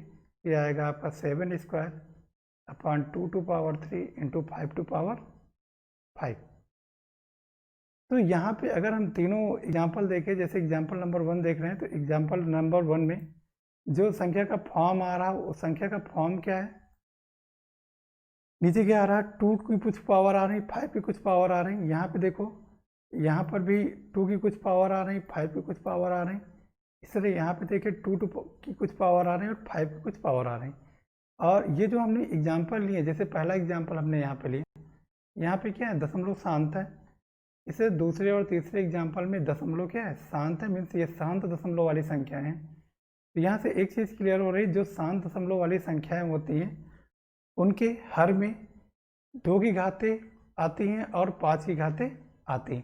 ये आएगा आपका 7 स्क्वायर अपॉन 2⁻3 इंटू 5⁵। तो यहाँ पे अगर हम तीनों एग्जाम्पल देखें, जैसे एग्जाम्पल नंबर 1 देख रहे हैं, तो एग्जाम्पल नंबर 1 में जो संख्या का फॉर्म आ रहा है वो संख्या का फॉर्म क्या है, नीचे क्या आ रहा है, 2 की कुछ पावर आ रही, 5 की कुछ पावर आ रही। यहाँ पे देखो, यहाँ पर भी 2 की कुछ पावर आ रही, 5 की कुछ पावर आ रही। इस तरह यहाँ पे देखिए 2 की कुछ पावर आ रही है और 5 की कुछ पावर आ रही। और ये जो हमने एग्जाम्पल लिए, जैसे पहला एग्जाम्पल हमने यहाँ पे लिया, यहाँ पे क्या है, दशमलव शांत है। इसे दूसरे और तीसरे एग्जाम्पल में दशमलव क्या है, शांत है, मीन्स ये शांत दशमलव वाली संख्या है। तो यहाँ से एक चीज़ क्लियर हो रही, जो शांत दशमलव वाली संख्याएं होती हैं उनके हर में 2 की घातें आती हैं और 5 की घातें आती हैं।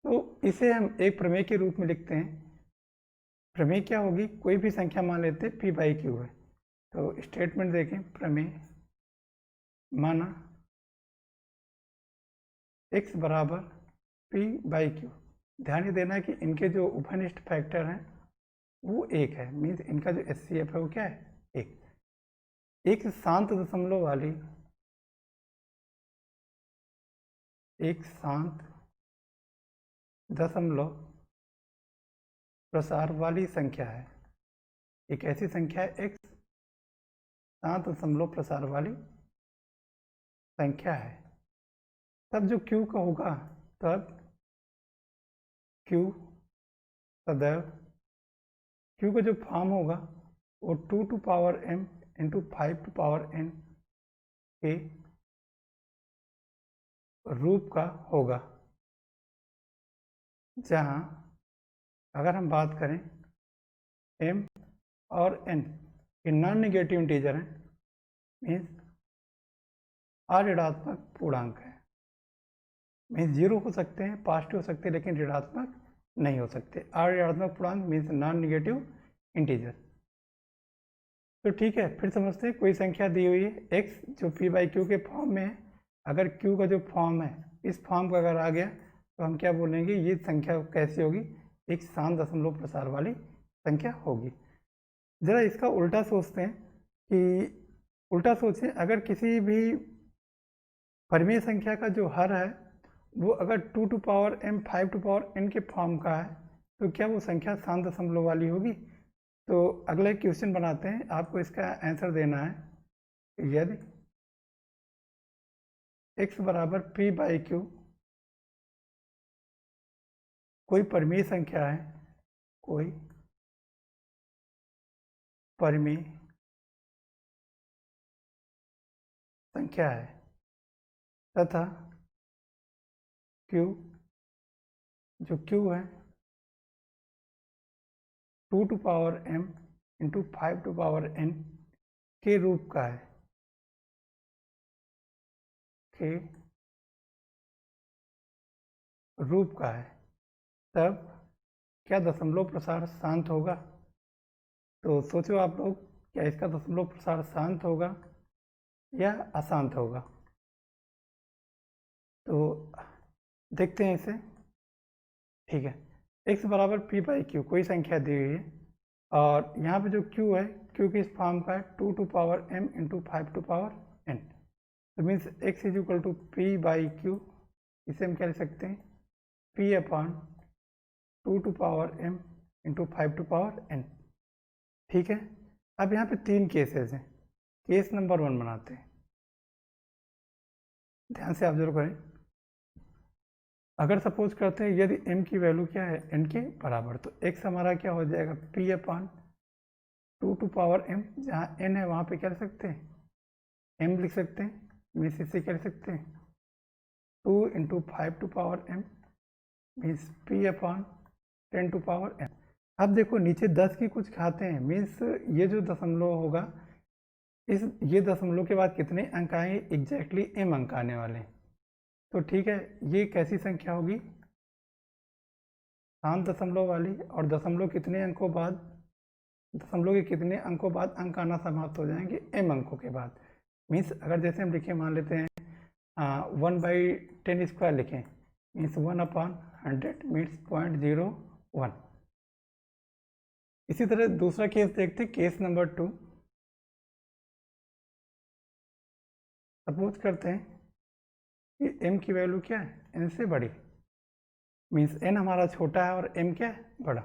तो इसे हम एक प्रमेय के रूप में लिखते हैं। प्रमेय क्या होगी, कोई भी संख्या मान लेते हैं p बाई क्यू है। तो स्टेटमेंट देखें, प्रमेय माना x बराबर p बाई क्यू। ध्यान ये देना कि इनके जो उपनिष्ठ फैक्टर हैं वो 1 है, मीन्स इनका जो HCF है वो क्या है, 1। एक शांत दशमलव वाली, एक शांत दशमलव प्रसार वाली संख्या है, एक ऐसी संख्या है x शांत दशमलव प्रसार वाली संख्या है। तब जो q का होगा, तब q सदैव q का जो फॉर्म होगा वो 2 to power m into 5 to power n के रूप का होगा, जहाँ अगर हम बात करें m और n ये नॉन निगेटिव इंटीजर हैं, मीन्स अऋणात्मक पूर्णांक है, मीन्स 0 हो सकते हैं, पॉजिटिव हो सकते हैं, लेकिन ऋणात्मक नहीं हो सकते। अऋणात्मक पूर्णांक मीन्स नॉन निगेटिव इंटीजर। तो ठीक है, फिर समझते हैं, कोई संख्या दी हुई है x जो p बाई क्यू के फॉर्म में है। अगर q का जो फॉर्म है इस फॉर्म का अगर आ गया तो हम क्या बोलेंगे, ये संख्या कैसी होगी, एक शांत दशमलव प्रसार वाली संख्या होगी। ज़रा इसका उल्टा सोचते हैं कि उल्टा सोचें, अगर किसी भी परिमेय संख्या का जो हर है वो अगर 2 to power m 5 to power n के फॉर्म का है, तो क्या वो संख्या शांत दशमलव वाली होगी। तो अगला एक क्वेश्चन बनाते हैं, आपको इसका आंसर देना है। यदि x बराबर p बाई क्यू कोई परिमेय संख्या है, कोई परिमेय संख्या है, तथा q जो q है 2 to power m into 5 to power n के रूप का है, के रूप का है, तब क्या दशमलव प्रसार शांत होगा। तो सोचो आप लोग, क्या इसका दशमलव प्रसार शांत होगा या अशांत होगा। तो देखते हैं इसे। ठीक है, x बराबर p बाई क्यू कोई संख्या दी हुई है और यहाँ पे जो q है, q किस फॉर्म का है, 2 to power m into 5 to power n। तो means x is equal to p by Q, इसे हम क्या लिख सकते हैं, p upon 2 to power m into 5 to power n। ठीक है, अब यहाँ पे 3 केसेस हैं, केस नंबर 1 बनाते हैं, ध्यान से ऑब्जर्व करें। अगर सपोज करते हैं यदि m की वैल्यू क्या है, n के बराबर, तो x हमारा क्या हो जाएगा, p upon 2 to power m, जहाँ n है वहाँ पे क्या लिख सकते हैं, m लिख सकते हैं, मीन्स इससे क्या लिख सकते हैं, 2 into 5 to power m, means p upon 10 to power m। अब देखो नीचे 10 की कुछ घाते हैं, मीन्स ये जो दशमलव होगा, ये दशमलव के बाद कितने अंक आएंगे, एग्जैक्टली m अंक आने वाले हैं। तो ठीक है, ये कैसी संख्या होगी, शांत दशमलव वाली, और दशमलव कितने अंकों बाद, दशमलव के कितने अंकों बाद अंक आना समाप्त हो जाएंगे, m अंकों के बाद। मीन्स अगर जैसे हम लिखें, मान लेते हैं 1/10 स्क्वायर लिखें, मीन्स 1 अपॉन 100 मीन्स 0.01। इसी तरह दूसरा केस देखते हैं, केस नंबर 2। सपोज करते हैं कि m की वैल्यू क्या है, n से बड़ी, मीन्स n हमारा छोटा है और m क्या है बड़ा।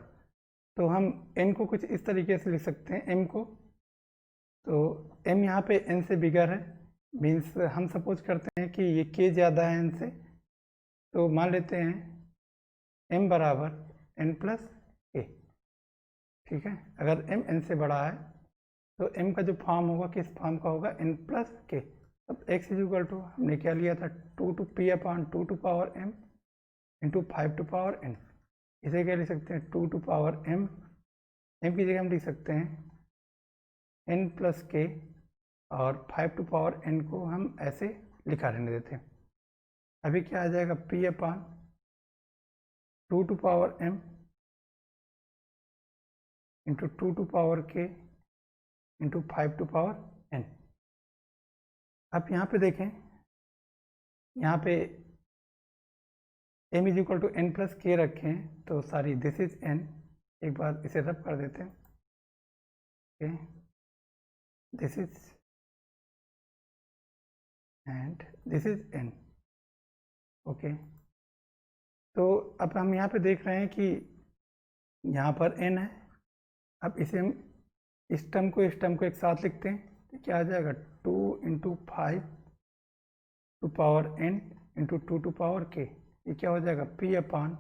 तो हम n को कुछ इस तरीके से लिख सकते हैं m को, तो m यहाँ पे n से बिगर है, मीन्स हम सपोज करते हैं कि ये k ज़्यादा है n से, तो मान लेते हैं m बराबर n प्लस k। ठीक है, अगर m n से बड़ा है तो m का जो फॉर्म होगा किस फॉर्म का होगा, n प्लस k। अब x इज इक्वल टू हमने क्या लिया था 2 two p upon 2 to power m into 5 to power n। इसे क्या लिख सकते हैं 2 टू पावर m की जगह हम लिख सकते हैं n प्लस k, और 5 टू पावर n को हम ऐसे लिखा रहने देते हैं। अभी क्या आ जाएगा p upon 2 to power m into 2 to power k into 5 to power n। अब यहाँ पे देखें, यहाँ पे m is equal to n plus k रखें तो सारी दिस इज n, एक बार इसे रब कर देते हैं, okay this is and this is n, okay. तो अब हम यहाँ पे देख रहे हैं कि यहाँ पर n है। अब इसे हम इस टर्म को एक साथ लिखते हैं, तो क्या आ जाएगा 2 into 5 to power n into 2 to power k। ये क्या हो जाएगा p upon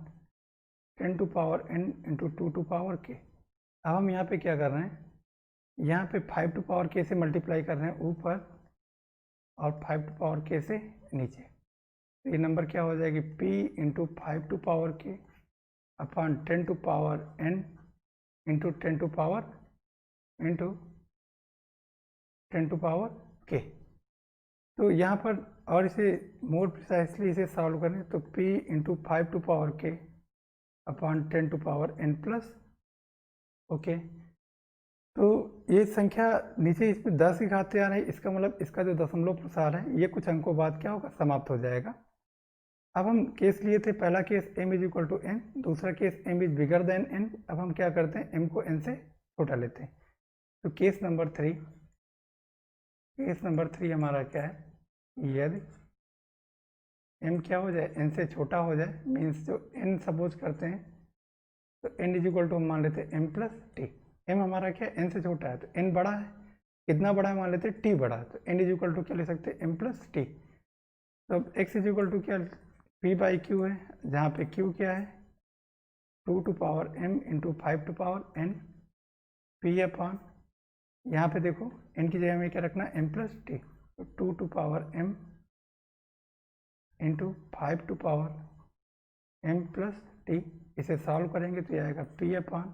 10 to power n into 2 to power k। अब हम यहाँ पे क्या कर रहे हैं, यहाँ पे 5 टू पावर k से मल्टीप्लाई कर रहे हैं ऊपर और 5 टू पावर k से नीचे। तो ये नंबर क्या हो जाएगी p into 5 to power k upon 10 to power n into 10 to power into 10 to power k। तो यहाँ पर और इसे मोर प्रिसाइसली इसे सॉल्व करें तो p into 5 to power k upon 10 to power n plus, okay. तो ये संख्या नीचे इसमें 10 की घात आ रही है, इसका मतलब इसका जो दशमलव प्रसार है ये कुछ अंकों बाद क्या होगा समाप्त हो जाएगा। अब हम केस लिए थे, पहला case m is equal to n, दूसरा case m is bigger than n। अब हम क्या करते हैं m को n से छोटा लेते हैं। तो केस नंबर 3 हमारा क्या है, यदि m क्या हो जाए n से छोटा हो जाए, मीन्स जो n सपोज करते हैं तो n इज इक्वल टू हम मान लेते हैं m प्लस टी। m हमारा क्या है n से छोटा है, तो n बड़ा है, कितना बड़ा है मान लेते हैं t बड़ा है, तो n इज इक्वल टू क्या ले सकते हैं m प्लस टी। तो अब x इज इक्वल टू क्या p बाई क्यू है, जहाँ पे q क्या है 2 to power m into 5 to power n p upon, यहाँ पे देखो n की जगह में क्या रखना है m प्लस टी, तो 2 to power m into 5 to power m plus T. इसे सॉल्व करेंगे तो ये आएगा p upon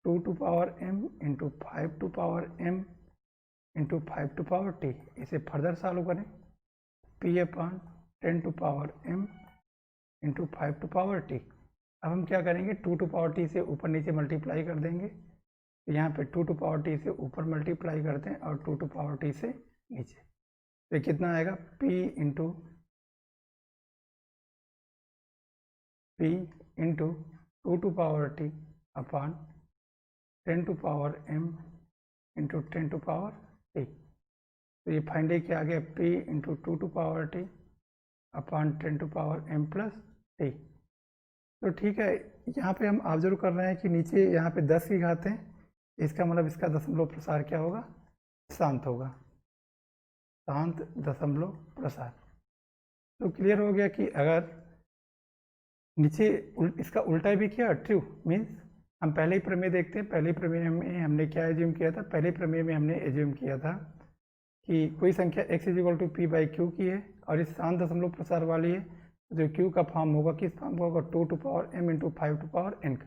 2 to power m into 5 to power m into 5 to power T. इसे फर्दर सॉल्व करें p upon 10 to power m into 5 to power T. अब हम क्या करेंगे 2 टू पावर टी से ऊपर नीचे मल्टीप्लाई कर देंगे, तो यहाँ पे 2 टू पावर टी से ऊपर मल्टीप्लाई करते हैं और 2 टू पावर टी से नीचे, तो कितना आएगा p into 2 to power t upon 10 to power m into 10 to power t. तो ये फाइनली क्या आ गया p into 2 to power t upon 10 to power m plus T. तो ठीक है, यहाँ पे हम ऑब्जर्व कर रहे हैं कि नीचे यहाँ पे 10 की घात है, इसका मतलब इसका दशमलव प्रसार क्या होगा, शांत होगा, शांत दशमलव प्रसार। तो क्लियर हो गया कि अगर नीचे इसका उल्टा भी किया ट्रू, मीन्स हम पहले ही प्रमेय देखते हैं। पहले प्रमेय में हमने क्या एज्यूम किया था, पहले प्रमेय में हमने एज्यूम किया था कि कोई संख्या x is equal to p by q की है और इस शांत दशमलव प्रसार वाली है, जो q का फॉर्म होगा किस फॉर्म का होगा 2 to power m into 5 to power n का।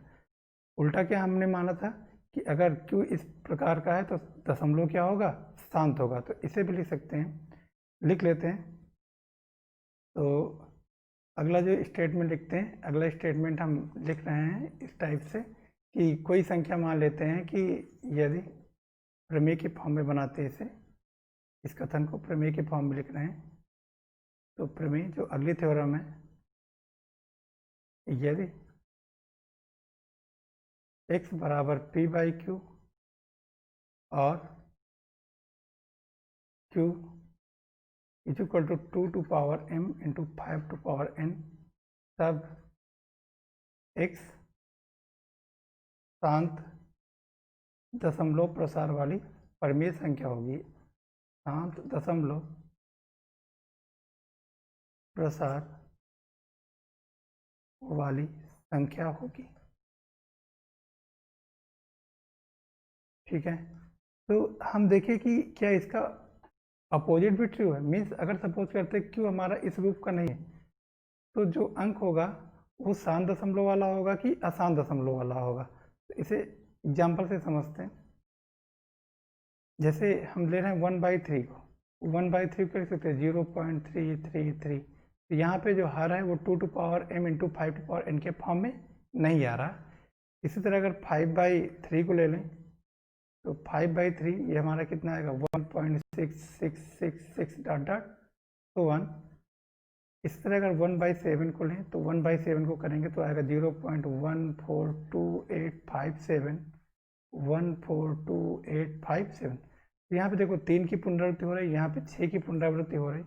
उल्टा क्या हमने माना था कि अगर q इस प्रकार का है तो दशमलव क्या होगा, शांत होगा। तो इसे भी लिख सकते हैं, लिख लेते हैं। तो अगला जो स्टेटमेंट लिखते हैं, अगला स्टेटमेंट हम लिख रहे हैं इस टाइप से कि कोई संख्या मान लेते हैं कि यदि प्रमेय के फॉर्म में बनाते हैं इसे, इस कथन को प्रमेय के फॉर्म में लिख रहे हैं। तो प्रमेय जो अगली थ्योरम है, यदि x बराबर p बाई क्यू और q is equal to 2 to power m into 5 to power n, तब एक्स शांत दशमलव प्रसार वाली परिमेय संख्या होगी। शांत दशमलव प्रसार वाली संख्या होगी। ठीक है, तो हम देखें कि क्या इसका अपोजिट भी ट्रू है। मीन्स अगर सपोज करते क्यू हमारा इस रूप का नहीं है, तो जो अंक होगा वो शांत दशमलव वाला होगा कि अशांत दशमलव वाला होगा। तो इसे एग्जाम्पल से समझते हैं। जैसे हम ले रहे हैं 1/3 को, 1/3 कर सकते हैं 0.333। तो यहाँ पे जो हर है वो 2 to power m into 5 to power n के फॉर्म में नहीं आ रहा। इसी तरह अगर 5/3 को ले लें तो 5/3 ये हमारा कितना आएगा 1.6666 डॉट डॉट तो 1। इस तरह अगर 1/7 को लें तो 1/7 को करेंगे तो आएगा 0.142857 142,857। यहाँ पे देखो 3 की पुनरावृत्ति हो रही है, यहाँ पे 6 की पुनरावृत्ति हो रही,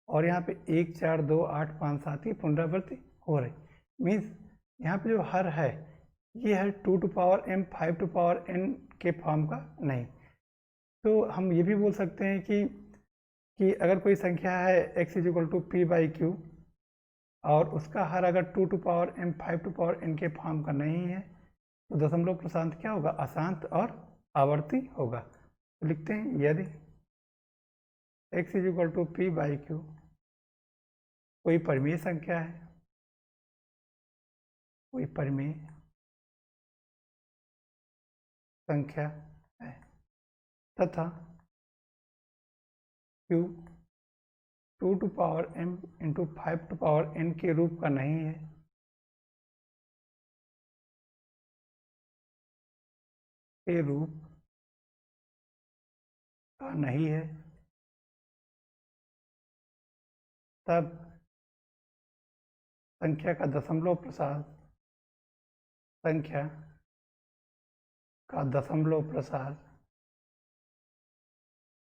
और यहाँ पे 1 4 2 8 5 7 की पुनरावृत्ति हो रही। मीन्स यहाँ पे जो हर है ये है 2 to power m 5 to power n के फॉर्म का नहीं। तो हम ये भी बोल सकते हैं कि अगर कोई संख्या है x = p/q और उसका हर अगर 2 to power m 5 to power n के फॉर्म का नहीं है तो दशमलव प्रशांत क्या होगा, अशांत और आवर्ती होगा। तो लिखते हैं यदि x = p/q कोई परिमेय संख्या है, कोई परिमेय संख्या है तथा q 2 to power m into 5 to power n के रूप का नहीं है, के रूप का नहीं है, तब संख्या का दशमलव प्रसार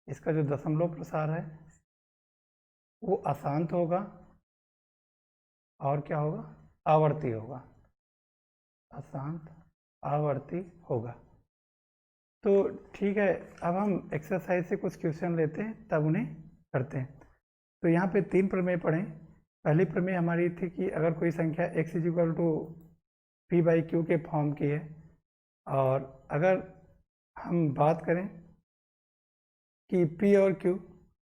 इसका जो दशमलव प्रसार है वो अशांत होगा और क्या होगा, आवर्ती होगा, अशांत आवर्ती होगा। तो ठीक है, अब हम एक्सरसाइज से कुछ क्वेश्चन लेते हैं तब उन्हें करते हैं। तो यहाँ पे 3 प्रमेय पढ़ें। पहली प्रमेय हमारी थी कि अगर कोई संख्या x = p/q के फॉर्म की है, और अगर हम बात करें कि p और q,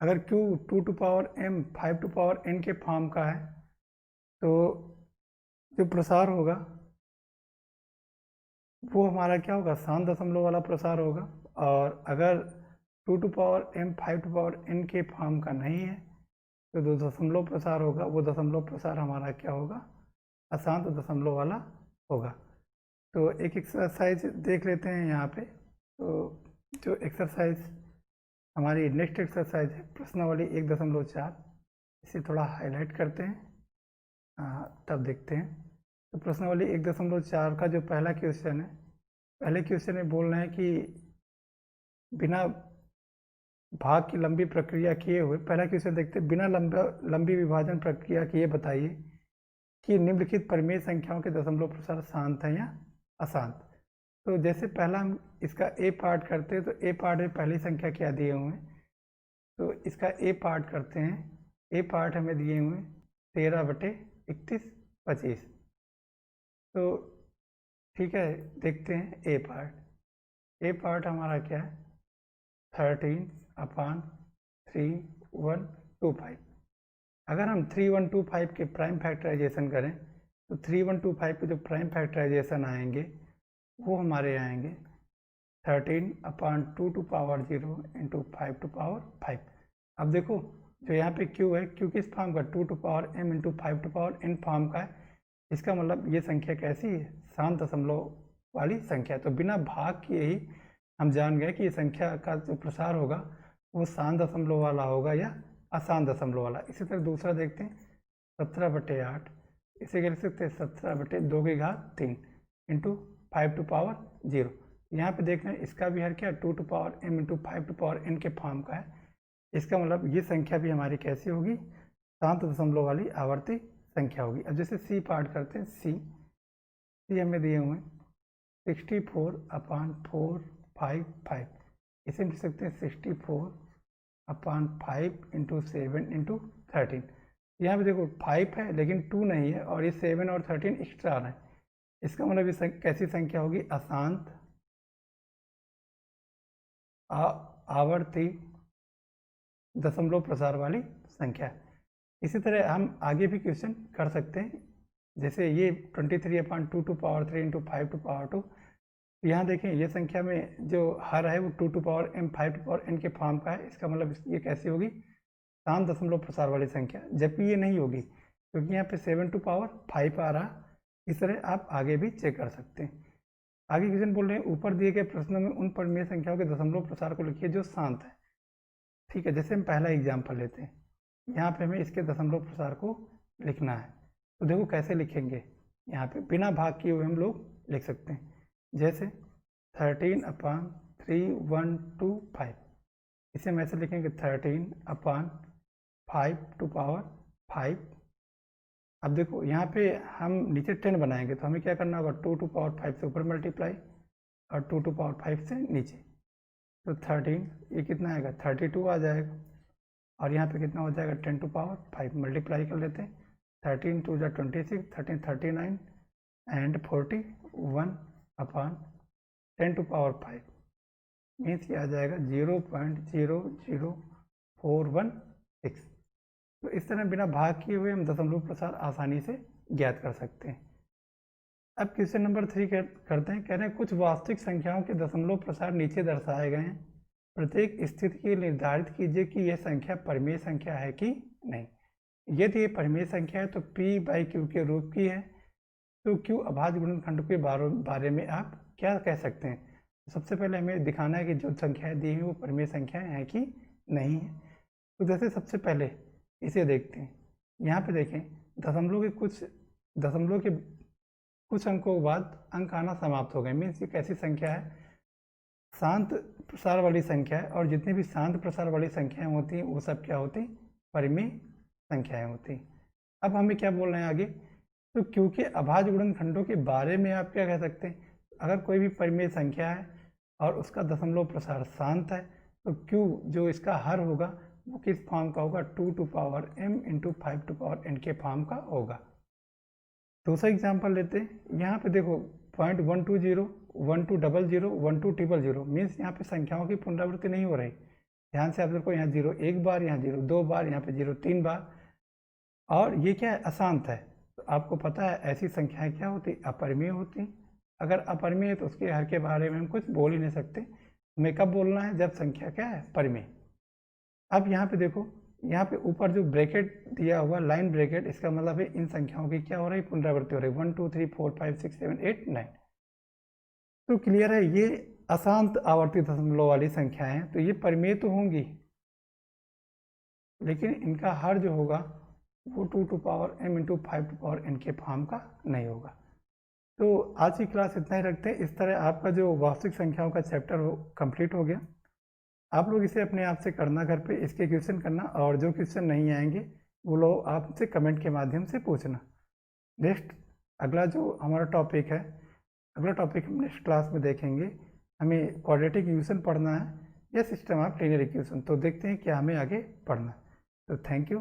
अगर q 2 to power m 5 to power n के फॉर्म का है तो जो प्रसार होगा वो हमारा क्या होगा, शांत दशमलव वाला प्रसार होगा। और अगर 2 to power m 5 to power n के फॉर्म का नहीं है तो जो दशमलव प्रसार होगा वो दशमलव प्रसार हमारा क्या होगा, अशांत दशमलव वाला होगा। तो एक एक्सरसाइज देख लेते हैं यहाँ पे। तो जो एक्सरसाइज हमारी नेक्स्ट एक्सरसाइज है प्रश्नावली 1.4, इसे थोड़ा हाईलाइट करते हैं, तब देखते हैं। तो प्रश्नावली 1.4 का जो पहला क्वेश्चन है, पहले क्वेश्चन में बोल रहे हैं कि बिना भाग की लंबी प्रक्रिया किए हुए, पहला क्वेश्चन देखते हैं, बिना लंबी विभाजन प्रक्रिया किए बताइए कि निम्नलिखित परिमेय संख्याओं के दशमलव प्रसार शांत है या अशांत। तो जैसे पहला हम इसका ए पार्ट करते हैं, तो ए पार्ट में पहली संख्या क्या दिए हुए हैं, तो इसका ए पार्ट करते हैं। ए पार्ट हमें दिए हुए 13/31/25। तो ठीक है, देखते हैं ए पार्ट। ए पार्ट हमारा क्या है 13/3125। अगर हम 3125 के प्राइम फैक्टराइजेशन करें तो 3125 के जो प्राइम फैक्टराइजेशन आएंगे वो हमारे आएंगे 13/2 to power 0 into 5 to power 5। अब देखो जो यहाँ पे q है, q किस फॉर्म का, 2 to power m into 5 to power n form का है। इसका मतलब ये संख्या कैसी है, शांत दशमलव वाली संख्या। तो बिना भाग किए ही हम जान गए कि ये संख्या का जो प्रसार होगा वो शांत दशमलव वाला होगा या अशांत दशमलव वाला। इसी तरह दूसरा देखते हैं 17/8, इसे कह सकते हैं 17/2 इंटू 5 टू पावर 0। यहाँ पे देख रहे हैं इसका भी हर क्या 2 to power m into 5 to power n के फॉर्म का है। इसका मतलब ये संख्या भी हमारी कैसी होगी, शांत दशमलव वाली आवर्ती संख्या होगी। अब जैसे सी पार्ट करते हैं, सी ये हमें दिए हुए हैं 64/455, इसे हम लिख सकते हैं 64/5 × 7 × 13। यहाँ पे देखो 5 है लेकिन 2 नहीं है और ये 7 और 13 एक्स्ट्रा आ रहा है। इसका मतलब ये कैसी संख्या होगी? अशांत आवर्ती दशमलव प्रसार वाली संख्या। इसी तरह हम आगे भी क्वेश्चन कर सकते हैं, जैसे ये 23/2 टू पावर 3 × 5 टू पावर 2। यहाँ देखें ये संख्या में जो हर है वो 2 to power m 5 to power n के फॉर्म का है। इसका मतलब ये कैसी होगी? शांत दशमलव प्रसार वाली संख्या, जबकि ये नहीं होगी क्योंकि यहाँ पे 7 टू पावर 5 आ रहा। इस तरह आप आगे भी चेक कर सकते हैं। आगे क्वेश्चन बोल रहे हैं ऊपर दिए गए प्रश्नों में उन परिमेय संख्याओं के दशमलव प्रसार को लिखिए जो शांत है। ठीक है, जैसे हम पहला एग्जाम्पल लेते हैं, यहाँ पे हमें इसके दशमलव प्रसार को लिखना है। तो देखो कैसे लिखेंगे, यहाँ पे बिना भाग किए हुए हम लोग लिख सकते हैं, जैसे 13/3125, इसे हम ऐसे लिखेंगे 13/5 टू पावर 5। अब देखो यहाँ पे हम नीचे 10 बनाएंगे तो हमें क्या करना होगा? 2 टू पावर 5 से ऊपर मल्टीप्लाई और 2 टू पावर 5 से नीचे। तो 13 ये कितना आएगा? 32 आ जाएगा। और यहाँ पे कितना हो जाएगा? 10 टू पावर 5 मल्टीप्लाई कर लेते हैं। 13 2 × 26, 13 39 एंड 41/10 टू पावर 5 मीन्स ये आ जाएगा 0.00416। तो इस तरह बिना भाग किए हुए हम दशमलव प्रसार आसानी से ज्ञात कर सकते हैं। अब क्वेश्चन नंबर 3 करते हैं। कह रहे हैं कुछ वास्तविक संख्याओं के दशमलव प्रसार नीचे दर्शाए गए हैं। प्रत्येक स्थिति के लिए निर्धारित कीजिए कि यह संख्या परिमेय संख्या है कि नहीं। यदि ये परिमेय संख्या है तो p/q के रूप की है, तो q अभाज्य गुणनखंड के बारे में आप क्या कह सकते हैं? सबसे पहले हमें दिखाना है कि जो संख्याएं दी हैं वो परिमेय संख्याएं हैं कि नहीं है। तो जैसे सबसे पहले इसे देखते हैं, यहाँ पे देखें दशमलव के कुछ अंकों के बाद अंक आना समाप्त हो गए। मीन्स ये कैसी संख्या है? शांत प्रसार वाली संख्या है, और जितनी भी शांत प्रसार वाली संख्याएं होती हैं वो सब क्या होती? परिमेय संख्याएं होती। अब हमें क्या बोल रहे हैं आगे? तो q के अभाज्य गुणनखंडों के बारे में आप क्या कह सकते हैं? अगर कोई भी परिमेय संख्या है और उसका दशमलव प्रसार शांत है तो q जो इसका हर होगा वो किस फॉर्म का होगा? 2 to power m × 5 to power n के फॉर्म का होगा। दूसरा एग्जाम्पल लेते हैं। यहाँ पे देखो 0.120, 1200, 1200 मीन्स यहाँ पे संख्याओं की पुनरावृत्ति नहीं हो रही। ध्यान से आप देखो, यहाँ 0 एक बार, यहाँ 0 2 बार, यहाँ पे 0 3 बार, और ये क्या है? अशांत है। तो आपको पता है ऐसी संख्याएं क्या होती? अपरिमेय होती। अगर अपरिमेय है तो उसके हर के बारे में हम कुछ बोल ही नहीं सकते। हमें कब बोलना है? जब संख्या क्या है? परिमेय। अब यहाँ पे देखो, यहाँ पे ऊपर जो ब्रैकेट दिया हुआ लाइन ब्रैकेट, इसका मतलब है इन संख्याओं की क्या हो रही? पुनरावृत्ति हो रही। 1 2 3 4 5 6 7 8 9। तो क्लियर है ये अशांत आवर्ती दशमलव वाली संख्याएं हैं, तो ये परिमेय तो होंगी लेकिन इनका हर जो होगा वो 2 to power m × 5 to power n के फॉर्म का नहीं होगा। तो आज की क्लास इतना ही रखते हैं। इस तरह आपका जो वास्तविक संख्याओं का चैप्टर वो कंप्लीट हो गया। आप लोग इसे अपने आप से करना घर पे, इसके क्वेश्चन करना, और जो क्वेश्चन नहीं आएंगे वो लोग आपसे कमेंट के माध्यम से पूछना। नेक्स्ट अगला जो हमारा टॉपिक है, अगला टॉपिक हम नेक्स्ट क्लास में देखेंगे। हमें क्वाड्रेटिक इक्वेशन पढ़ना है या सिस्टम ऑफ लीनियर इक्वेशन। तो देखते हैं क्या हमें आगे पढ़ना है। तो थैंक यू।